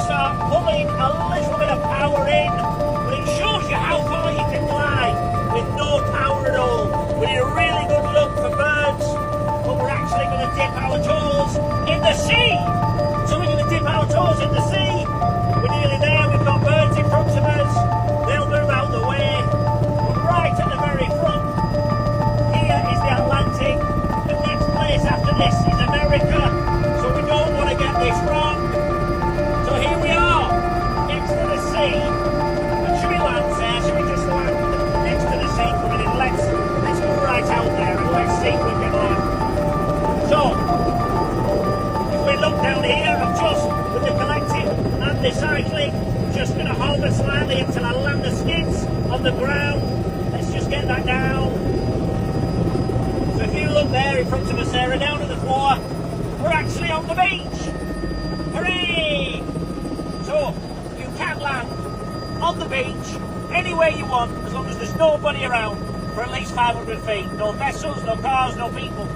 start pulling a little bit of power in, but it shows you how far you can fly with no power at all. We need a really good look for birds, but we're actually going to dip our toes in the sea. So we're going to dip our toes in the sea. We're nearly there. We've got birds in front of us. They'll move out the way. But right at the very front, here is the Atlantic. The next place after this is America. So we don't want to get this wrong. So here we are, next to the sea. And should we land there? Should we just land next to the sea coming in? Let's go right out there and let's see if we can land. So, if we look down here, I'm just with the collective and the cycling, just going to hover slightly until I land the skids on the ground. Let's just get that down. So if you look there in front of us, Sarah, down at the floor, we're actually on the beach. Hooray! So, you can land on the beach anywhere you want as long as there's nobody around for at least 500 feet. No vessels, no cars, no people.